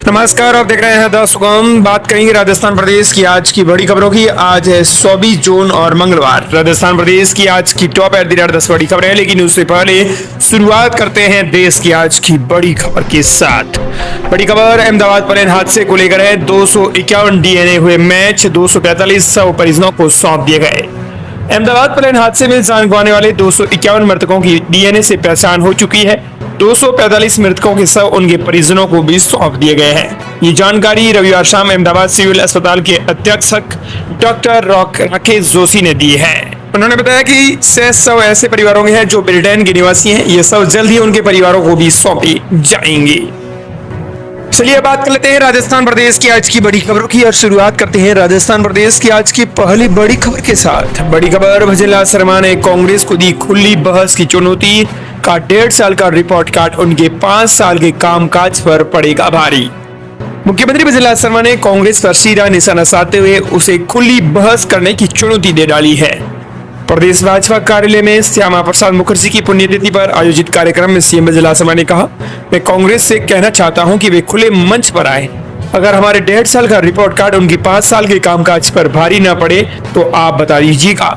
नमस्कार, आप देख रहे हैं द सुगम। बात करेंगे राजस्थान प्रदेश की आज की बड़ी खबरों की। आज है 24 जून और मंगलवार। राजस्थान प्रदेश की आज की टॉप एट द रेट 10 बड़ी खबरें, लेकिन उससे पहले शुरुआत करते हैं देश की आज की बड़ी खबर के साथ। बड़ी खबर अहमदाबाद प्लेन हादसे को लेकर है। 251 डीएनए हुए मैच, 245 शव परिजनों को सौंप दिए गए। अहमदाबाद प्लेन हादसे में जान गंवाने वाले 251 मृतकों की डीएनए से पहचान हो चुकी है। 245 मृतकों के शव उनके परिजनों को भी सौंप दिए गए हैं। ये जानकारी रविवार शाम अहमदाबाद सिविल अस्पताल के अधीक्षक डॉक्टर राकेश जोशी ने दी है। उन्होंने बताया कि 6 शव ऐसे परिवारों के हैं जो ब्रिटेन के निवासी हैं। ये शव जल्द ही उनके परिवारों को भी सौंपे जाएंगे। चलिए बात कर लेते हैं राजस्थान प्रदेश की आज की बड़ी खबरों की और शुरुआत करते हैं राजस्थान प्रदेश की आज की पहली बड़ी खबर के साथ। बड़ी खबर, भजनलाल शर्मा ने कांग्रेस को दी खुली बहस की चुनौती। का 1.5 साल का रिपोर्ट कार्ड उनके 5 साल के कामकाज पर पड़ेगा भारी। मुख्यमंत्री भजनलाल शर्मा ने कांग्रेस पर सीधा निशाना साधते हुए उसे खुली बहस करने की चुनौती दे डाली है। प्रदेश भाजपा कार्यालय में श्यामा प्रसाद मुखर्जी की पुण्यतिथि पर आयोजित कार्यक्रम में सीएम भजनलाल शर्मा ने कहा, मैं कांग्रेस से कहना चाहता हूं कि वे खुले मंच पर आए। अगर हमारे 1.5 साल का रिपोर्ट कार्ड उनकी 5 साल के कामकाज पर भारी न पड़े तो आप बता दीजिएगा।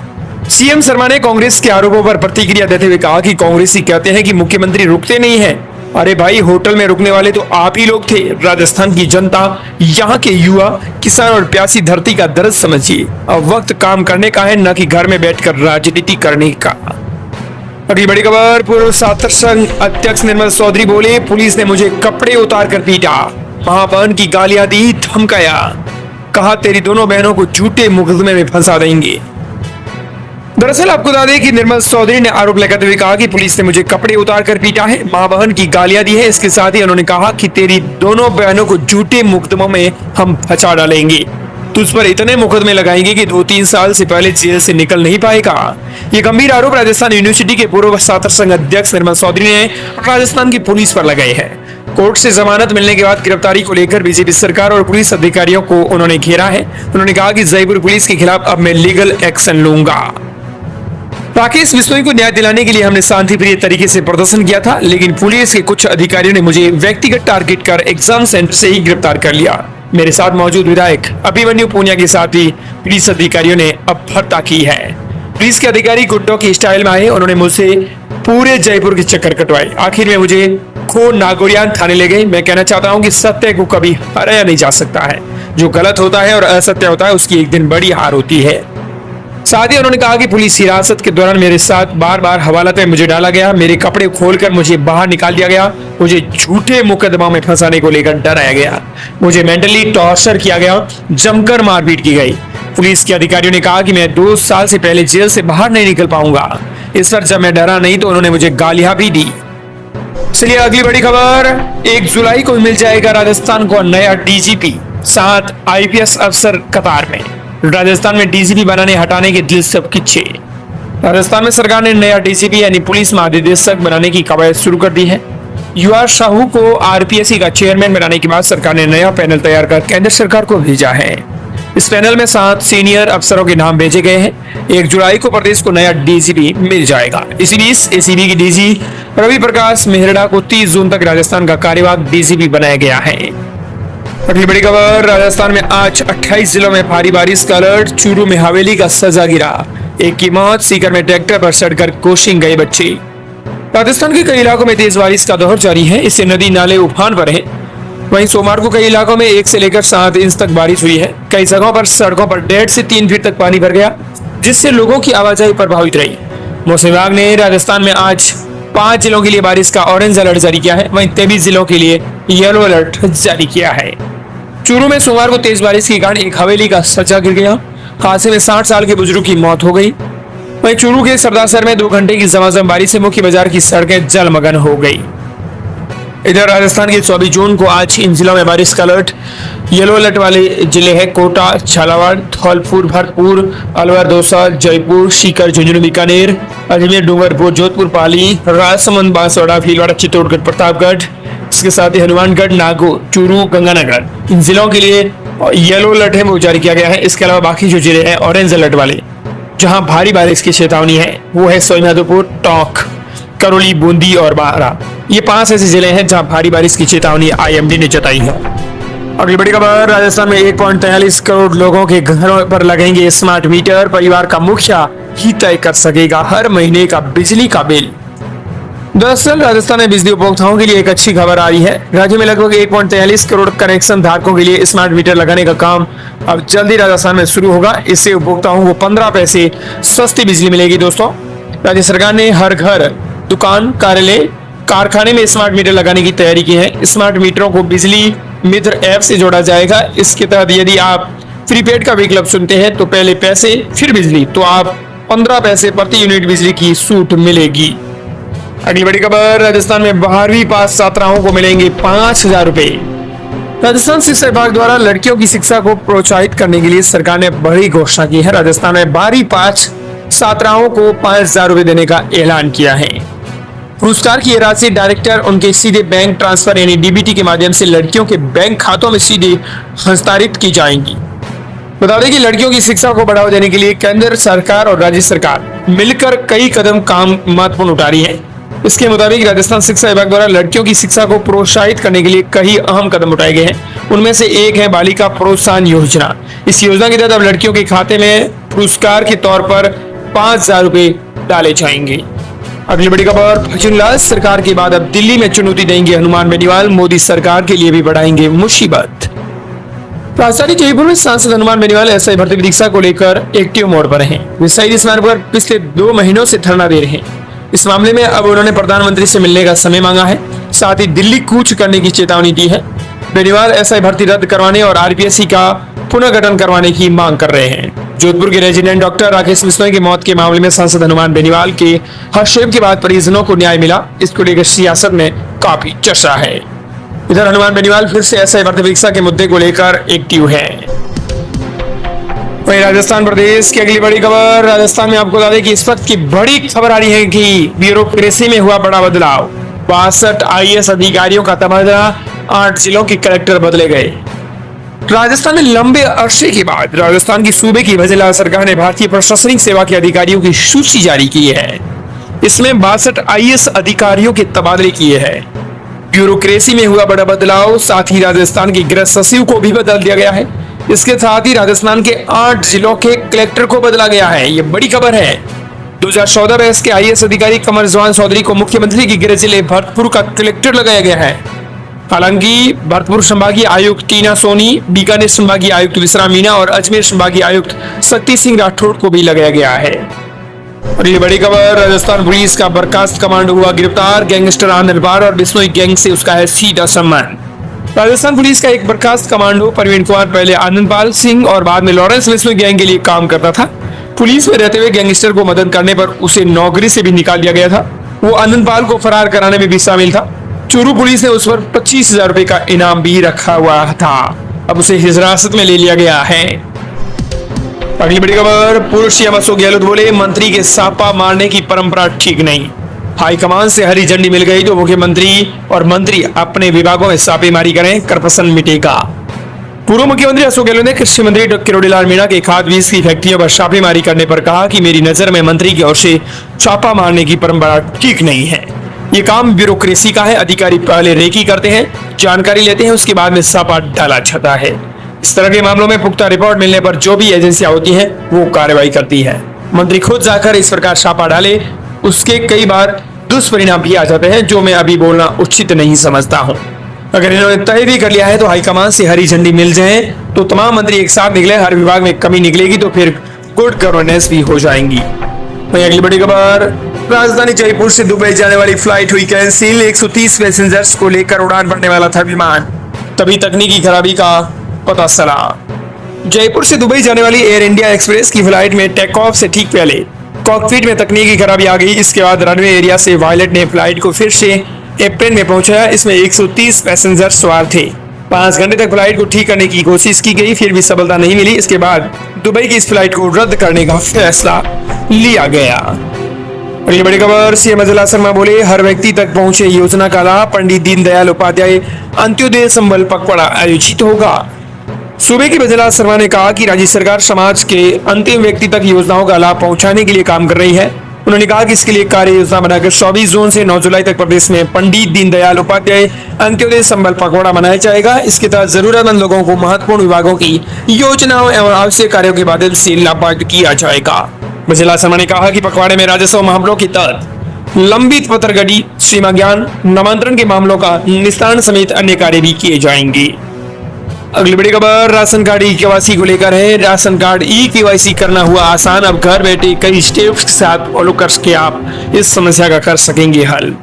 सीएम शर्मा ने कांग्रेस के आरोपों पर प्रतिक्रिया देते हुए कहा कि कांग्रेसी कहते हैं कि मुख्यमंत्री रुकते नहीं हैं। अरे भाई, होटल में रुकने वाले तो आप ही लोग थे। राजस्थान की जनता, यहाँ के युवा, किसान और प्यासी धरती का दर्द समझिए। अब वक्त काम करने का है, न कि घर में बैठकर राजनीति करने का। अगली बड़ी खबर, पूर्व छात्र संघ अध्यक्ष निर्मल चौधरी बोले, पुलिस ने मुझे कपड़े उतार कर पीटा, मां बहन की गालियां दी, धमकाया, कहा तेरी दोनों बहनों को झूठे मुकदमे में फंसा देंगे। दरअसल आपको बता दें कि निर्मल चौधरी ने आरोप लगाते हुए कहा कि पुलिस ने मुझे कपड़े उतार कर पीटा है, मां बहन की गालियां दी है। इसके साथ ही उन्होंने कहा कि तेरी दोनों बहनों को झूठे मुकदमों में हम फंसा डालेंगे, तुझ पर इतने मुकदमे लगाएंगे कि 2-3 साल से पहले जेल से निकल नहीं पाएगा। ये गंभीर आरोप राजस्थान यूनिवर्सिटी के पूर्व छात्र संघ अध्यक्ष निर्मल चौधरी ने राजस्थान की पुलिस पर लगाए हैं। कोर्ट से जमानत मिलने के बाद गिरफ्तारी को लेकर बीजेपी सरकार और पुलिस अधिकारियों को उन्होंने घेरा है। उन्होंने कहा कि जयपुर पुलिस के खिलाफ अब मैं लीगल एक्शन लूंगा। राकेश बिश्नोई को न्याय दिलाने के लिए हमने शांतिप्रिय तरीके से प्रदर्शन किया था, लेकिन पुलिस के कुछ अधिकारियों ने मुझे व्यक्तिगत टारगेट कर एग्जाम सेंटर से ही गिरफ्तार कर लिया। मेरे साथ मौजूद विधायक अभिमन्यु पूनिया के साथ भी पुलिस अधिकारियों ने अपहत्या की है। पुलिस के अधिकारी गुड्डों की स्टाइल में आए। उन्होंने मुझसे पूरे जयपुर के चक्कर कटवाए। आखिर में मुझे खो नागोरियान थाने ले गए। मैं कहना चाहता हूँ कि सत्य को कभी हराया नहीं जा सकता है। जो गलत होता है और असत्य होता है, उसकी एक दिन बड़ी हार होती है। साथ ही उन्होंने कहा कि पुलिस हिरासत के दौरान मेरे साथ बार बार हवालात में मुझे डाला गया, मेरे कपड़े खोलकर मुझे बाहर निकाल दिया गया, मुझे झूठे मुकदमा में फंसाने को लेकर डराया गया, मुझे मेंटली टॉर्चर किया गया, जमकर मारपीट की गई। पुलिस के अधिकारियों ने कहा कि मैं 2 साल से पहले जेल से बाहर नहीं निकल पाऊंगा। इस पर जब मैं डरा नहीं तो उन्होंने मुझे गालियां भी दी। चलिए अगली बड़ी खबर, 1 जुलाई को मिल जाएगा राजस्थान को नया डीजीपी, 7 आईपीएस अफसर कतार में। राजस्थान में डीजीपी बनाने हटाने के दिलचस्प किस्से। राजस्थान में सरकार ने नया डीजीपी यानी पुलिस महानिदेशक बनाने की कवायद शुरू कर दी है। युवा साहू को आरपीएससी का चेयरमैन बनाने के बाद सरकार ने नया पैनल तैयार कर केंद्र सरकार को भेजा है। इस पैनल में 7 सीनियर अफसरों के नाम भेजे गए हैं। 1 जुलाई को प्रदेश को नया डीजीपी मिल जाएगा। इसी बीच एसीबी की डीजी रवि प्रकाश मेहरड़ा को 30 जून तक राजस्थान का कार्यवाहक डीजीपी बनाया गया है। अगली बड़ी खबर, राजस्थान में आज 28 जिलों में भारी बारिश का अलर्ट। चूरू में हवेली का सजा गिरा, एक की मौत। सीकर में ट्रैक्टर पर चढ़कर कोचिंग गए बच्चे। राजस्थान के कई इलाकों में तेज बारिश का दौर जारी है। इससे नदी नाले उफान पर हैं। वहीं सोमवार को कई इलाकों में 1 से लेकर 7 इंच तक बारिश हुई है। कई जगहों पर सड़कों पर 1.5 से 3 फीट तक पानी भर गया, जिससे लोगों की आवाजाही प्रभावित रही। मौसम विभाग ने राजस्थान में आज 5 जिलों के लिए बारिश का ऑरेंज अलर्ट जारी किया है। वहीं 23 जिलों के लिए येलो अलर्ट जारी किया है। चूरू में सोमवार को तेज बारिश के कारण एक हवेली का सजा गिर गया। हादसे में 60 साल के बुजुर्ग की मौत हो गई। वहीं चूरू के सरदारसर में 2 घंटे की झमाझम बारिश से मुख्य बाजार की सड़कें जलमग्न हो गई। इधर राजस्थान के 24 जून को आज इन जिलों में बारिश का अलर्ट। येलो अलर्ट वाले जिले हैं कोटा, झालावाड़, धौलपुर, भरतपुर, अलवर, दौसा, जयपुर, सीकर, झुंझुनू, बीकानेर, अजमेर, डूंगरपुर, जोधपुर, पाली, राजसमंद, बांसवाड़ा, भीलवाड़ा, चित्तौड़गढ़, प्रतापगढ़, इसके साथ ही हनुमानगढ़, नागौर, चूरू, गंगानगर, इन जिलों के लिए येलो अलर्ट है वो जारी किया गया है। इसके अलावा बाकी जो जिले हैं ऑरेंज अलर्ट वाले, जहां भारी बारिश की चेतावनी है, वो है सवाईमाधोपुर, टोंक, करौली, बूंदी और बारा। ये 5 ऐसे जिले हैं जहां भारी बारिश की चेतावनी आईएमडी ने जताई है। अगली बड़ी खबर, राजस्थान में 1.43 करोड़ लोगों के घरों पर लगेंगे स्मार्ट मीटर। परिवार का मुखिया ही तय कर सकेगा हर महीने का बिजली का बिल। दरअसल राजस्थान में बिजली उपभोक्ताओं के लिए एक अच्छी खबर आ रही है। राज्य में लगभग 1.43 करोड़ कनेक्शन धारकों के लिए स्मार्ट मीटर लगाने का काम अब जल्दी राजस्थान में शुरू होगा। इससे उपभोक्ताओं को 15 पैसे सस्ती बिजली मिलेगी। दोस्तों, राज्य सरकार ने हर घर, दुकान, कार्यालय, कारखाने में स्मार्ट मीटर लगाने की तैयारी की है। स्मार्ट मीटरों को बिजली मित्र ऐप से जोड़ा जाएगा। इसके तहत यदि आप प्रीपेड का विकल्प चुनते हैं तो पहले पैसे फिर बिजली, तो आप 15 पैसे प्रति यूनिट बिजली की छूट मिलेगी। अगली बड़ी खबर, राजस्थान में 12वीं पास छात्राओं को मिलेंगे 5,000 रुपए। राजस्थान शिक्षा विभाग द्वारा लड़कियों की शिक्षा को प्रोत्साहित करने के लिए सरकार ने बड़ी घोषणा की है। राजस्थान में 12वीं पास छात्राओं को 5,000 रुपए देने का ऐलान किया है। पुरस्कार की राशि डायरेक्टर उनके सीधे बैंक ट्रांसफर यानी डीबीटी के माध्यम से लड़कियों के बैंक खातों में सीधे हस्तांतरित की जाएंगी। बता दें कि लड़कियों की शिक्षा को बढ़ावा देने के लिए केंद्र सरकार और राज्य सरकार मिलकर कई कदम काम महत्वपूर्ण उठा रही है। इसके मुताबिक राजस्थान शिक्षा विभाग द्वारा लड़कियों की शिक्षा को प्रोत्साहित करने के लिए कई अहम कदम उठाए गए हैं। उनमें से एक है बालिका प्रोत्साहन योजना। इस योजना के तहत अब लड़कियों के खाते में पुरस्कार के तौर पर 5,000 रुपए डाले जाएंगे। अगली बड़ी खबर, भजनलाल सरकार के बाद अब दिल्ली में चुनौती देंगे हनुमान बेनीवाल। मोदी सरकार के लिए भी बढ़ाएंगे मुसीबत। राजधानी जयपुर में सांसद हनुमान बेनीवाल एसआई भर्ती परीक्षा को लेकर एक्टिव मोड पर हैं। वे शहीद स्मारक पर पिछले 2 महीनों से धरना दे रहे हैं। इस मामले में अब उन्होंने प्रधानमंत्री से मिलने का समय मांगा है, साथ ही दिल्ली कूच करने की चेतावनी दी है। बेनीवाल एसआई भर्ती रद्द करवाने और आरपीएससी का पुनर्गठन करवाने की मांग कर रहे हैं। जोधपुर के रेजिडेंट डॉक्टर राकेश बिश्नोई की मौत के मामले में सांसद हनुमान बेनीवाल के हस्तक्षेप के बाद परिजनों को न्याय मिला। इसको लेकर सियासत में काफी चर्चा है। इधर हनुमान बेनीवाल फिर से एसआई भर्ती परीक्षा के मुद्दे को लेकर एक्टिव है। वहीं राजस्थान प्रदेश की अगली बड़ी खबर, राजस्थान में आपको बता दें कि इस वक्त की बड़ी खबर आ रही है कि ब्यूरोक्रेसी में हुआ बड़ा बदलाव। 62 आईएएस अधिकारियों का तबादला, 8 जिलों के कलेक्टर बदले गए। राजस्थान में लंबे अरसे के बाद राजस्थान की सूबे की भजनलाल सरकार ने भारतीय प्रशासनिक सेवा के अधिकारियों की सूची जारी की है। इसमें 62 आईएएस अधिकारियों के तबादले किए हैं। ब्यूरोक्रेसी में हुआ बड़ा बदलाव, साथ ही राजस्थान के गृह सचिव को भी बदल दिया गया है। इसके साथ ही राजस्थान के 8 जिलों के कलेक्टर को बदला गया है। ये बड़ी खबर है। 2014 बैच के आईएएस अधिकारी कमर जवान चौधरी को मुख्यमंत्री के गृह जिले भरतपुर का कलेक्टर लगाया गया है। हालांकि भरतपुर संभागीय आयुक्त टीना सोनी, बीकानेर संभागीय आयुक्त विश्राम मीना और अजमेर संभागीय आयुक्त शक्ति सिंह राठौड़ को भी लगाया गया है। और ये बड़ी खबर, राजस्थान पुलिस का बर्खास्त कमांडो हुआ गिरफ्तार। गैंगस्टर आनंदपाल और बिश्नोई गैंग से उसका है सीधा संबंध। राजस्थान पुलिस का एक बर्खास्त कमांडो प्रवीण कुमार पहले आनंदपाल सिंह और बाद में लॉरेंस बिश्नोई गैंग के लिए काम करता था। पुलिस में रहते हुए गैंगस्टर को मदद करने पर उसे नौकरी से भी निकाल दिया गया था। वो आनंदपाल को फरार कराने में भी शामिल था। चूरू पुलिस ने उस पर 25,000 रुपए का इनाम भी रखा हुआ था। अब उसे हिरासत में ले लिया गया है। अगली बड़ी खबर, पूर्व सीएम अशोक गहलोत बोले मंत्री के सापा मारने की परंपरा ठीक नहीं। हाईकमान से हरी झंडी मिल गई तो मुख्यमंत्री और मंत्री अपने विभागों में छापेमारी करें, करप्शन मिटेगा। पूर्व मुख्यमंत्री अशोक गहलोत ने कृषि मंत्री डॉ. किरोड़ीलाल मीणा के खाद बीज की फैक्ट्रियों पर छापेमारी करने पर कहा कि मेरी नजर में मंत्री की ओर से छापा मारने की परंपरा ठीक नहीं है। ये काम ब्यूरोक्रेसी का है। अधिकारी पहले रेकी करते हैं, जानकारी लेते हैं, उसके बाद में छापा डाला जाता है। इस तरह के मामलों में पुख्ता रिपोर्ट मिलने पर जो भी एजेंसियां होती हैं वो कार्रवाई करती है। मंत्री खुद जाकर इस प्रकार छापा डाले, उसके कई बार दुष्परिणाम भी आ जाते हैं, जो मैं अभी बोलना उचित नहीं समझता हूँ। अगर इन्होंने तय भी कर लिया है तो हाईकमान से हरी झंडी मिल जाए तो तमाम मंत्री एक साथ निकले, हर विभाग में कमी निकलेगी तो फिर गुड गवर्नेंस भी हो जाएंगी। वहीं अगली बड़ी खबर, राजधानी जयपुर से दुबई जाने वाली फ्लाइट हुई कैंसिल। 130 पैसेंजर्स को लेकर उड़ान भरने वाला था विमान, तभी तकनीकी खराबी का पता चला। जयपुर से दुबई जाने वाली एयर इंडिया एक्सप्रेस की फ्लाइट में टेक ऑफ से ठीक पहले कॉकपिट में तकनीकी खराबी आ गई। इसके बाद रनवे एरिया से पायलट ने फ्लाइट को फिर से एप्रेन में पहुंचाया। इसमें 130 पैसेंजर सवार थे। 5 घंटे तक फ्लाइट को ठीक करने की कोशिश की गई, फिर भी सफलता नहीं मिली। इसके बाद दुबई की इस फ्लाइट को रद्द करने का फैसला लिया गया। और ये बड़ी खबर, सीएम अजला शर्मा बोले हर व्यक्ति तक पहुंचे योजना का लाभ। पंडित दीनदयाल उपाध्याय अंत्योदय संबल पखवाड़ा आयोजित होगा। सूबे की भजनलाल शर्मा ने कहा कि राज्य सरकार समाज के अंतिम व्यक्ति तक योजनाओं का लाभ पहुंचाने के लिए काम कर रही है। उन्होंने कहा कि इसके लिए कार्य योजना बनाकर 24 जून से 9 जुलाई तक प्रदेश में पंडित दीनदयाल उपाध्याय अंत्योदय संबल पखवाड़ा मनाया जाएगा। इसके तहत जरूरतमंद लोगों को महत्वपूर्ण विभागों की योजनाओं एवं आवश्यक कार्यों के माध्यम से लाभान्वित किया जाएगा। जिला शर्मा ने कहा कि पखवाड़े में राजस्व मामलों के तहत लंबित पत्रगड़ी, सीमा ज्ञान, नामांतरण के मामलों का निस्तारण समेत अन्य कार्य भी किए जाएंगे। अगली बड़ी खबर राशन कार्ड ई केवाईसी को लेकर है। राशन कार्ड ई केवाईसी करना हुआ आसान। अब घर बैठे कई स्टेप्स के साथ फॉलो करके आप इस समस्या का कर सकेंगे हल।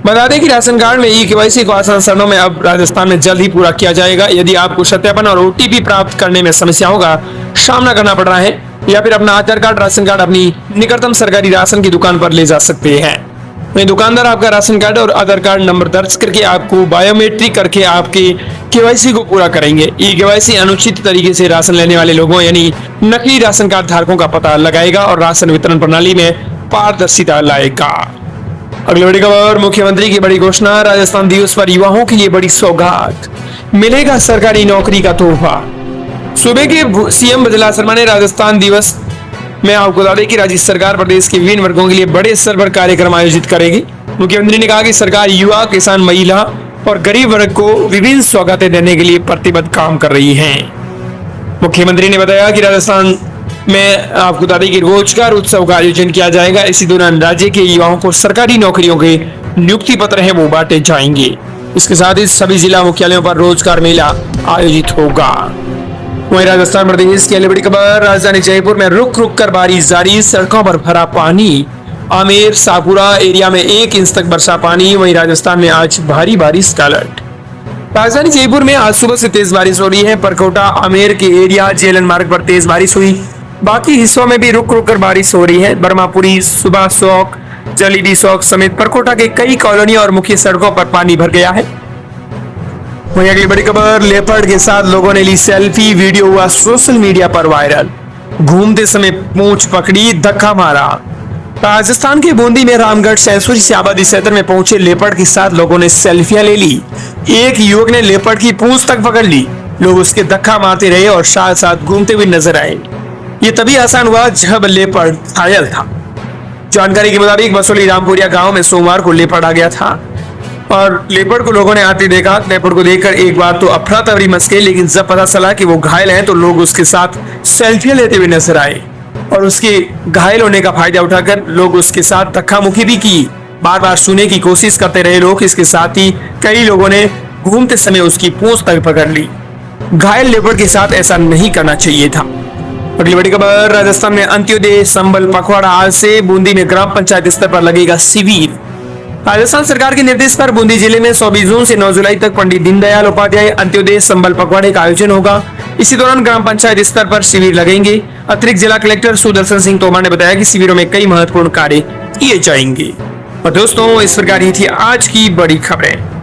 बता दें कि राशन कार्ड में ई केवाईसी को आसान चरणों में अब राजस्थान में जल्द ही पूरा किया जाएगा। यदि आपको सत्यापन और ओटीपी प्राप्त करने में समस्याओं का सामना करना पड़ रहा है या फिर अपना आधार कार्ड, राशन कार्ड अपनी निकटतम सरकारी राशन की दुकान पर ले जा सकते हैं। वहीं दुकानदार आपका राशन कार्ड और आधार कार्ड नंबर दर्ज करके आपको बायोमेट्रिक करके आपके केवाईसी को पूरा करेंगे। ई केवाईसी अनुचित तरीके से राशन लेने वाले लोगों यानी नकली राशन कार्ड धारकों का पता लगाएगा और राशन वितरण प्रणाली में पारदर्शिता लाएगा। अगली बड़ी खबर मुख्यमंत्री की बड़ी घोषणा। राजस्थान दिवस पर युवाओं के लिए बड़ी सौगात, मिलेगा सरकारी नौकरी का तोहफा। सूबे के सीएम बजला शर्मा ने राजस्थान दिवस मैं आपको बता दें कि राज्य सरकार प्रदेश के विभिन्न वर्गों के लिए बड़े स्तर पर कार्यक्रम आयोजित करेगी। मुख्यमंत्री ने कहा कि सरकार युवा, किसान, महिला और गरीब वर्ग को विभिन्न सौगातें देने के लिए प्रतिबद्ध काम कर रही है। मुख्यमंत्री ने बताया कि राजस्थान में आपको बता दें कि रोजगार उत्सव का आयोजन किया जाएगा। इसी दौरान राज्य के युवाओं को सरकारी नौकरियों के नियुक्ति पत्र है वो बांटे जाएंगे। इसके साथ ही सभी जिला मुख्यालयों पर रोजगार मेला आयोजित होगा। वहीं राजस्थान प्रदेश की अगली बड़ी खबर राजधानी जयपुर में रुक रुक कर बारिश जारी, सड़कों पर भरा पानी। आमेर, सापुरा एरिया में 1 इंच तक बरसा पानी। वहीं राजस्थान में आज भारी बारिश का अलर्ट। राजधानी जयपुर में आज सुबह से तेज बारिश हो रही है। परकोटा, आमेर के एरिया, जेलन मार्ग पर तेज बारिश हुई। बाकी हिस्सों में भी रुक रुक कर बारिश हो रही है। बर्मापुरी, सुबह चौक, जलीडी चौक समेत परकोटा के कई कॉलोनियों और मुख्य सड़कों पर पानी भर गया है। वहीं अगली बड़ी खबर लेपर्ड के साथ लोगों ने ली सेल्फी, वीडियो हुआ सोशल मीडिया पर वायरल। घूमते समय पूंछ पकड़ी, धक्का मारा। राजस्थान के बूंदी में रामगढ़ सेंचुरी से आबादी क्षेत्र में पहुंचे लेपर्ड के साथ लोगों ने सेल्फियां ले ली। एक युवक ने लेपर्ड की पूंछ तक पकड़ ली। लोग उसके धक्का मारते रहे और साथ साथ घूमते हुए नजर आए। ये तभी आसान हुआ जब लेपर्ड घायल था। जानकारी के मुताबिक बसोली रामपुरिया गांव में सोमवार को लेपर्ड आ गया था और लेपर्ड को लोगों ने आते देखा। लेपर्ड को देखकर एक बार तो अफरा तफरी मच गई, लेकिन जब पता चला कि वो घायल है तो लोग उसके साथ सेल्फियां लेते हुए नजर आए और उसके घायल होने का फायदा उठाकर लोग उसके साथ धक्का मुक्की भी की। बार बार छूने की कोशिश करते रहे लोग। इसके साथ ही कई लोगों ने घूमते समय उसकी पूंछ तक पकड़ ली। घायल लेपर्ड के साथ ऐसा नहीं करना चाहिए था। अगली बड़ी खबर राजस्थान में अंत्योदय संबल पखवाड़ा। आज से बूंदी में ग्राम पंचायत स्तर पर लगेगा शिविर। राजस्थान सरकार के निर्देश पर बूंदी जिले में 24 जून से 9 जुलाई तक पंडित दीनदयाल उपाध्याय अंत्योदय संबल पखवाड़े का आयोजन होगा। इसी दौरान ग्राम पंचायत स्तर पर शिविर लगेंगे। अतिरिक्त जिला कलेक्टर सुदर्शन सिंह तोमर ने बताया कि शिविरों में कई महत्वपूर्ण कार्य किए जाएंगे। और दोस्तों इस प्रकार ही थी आज की बड़ी खबरें।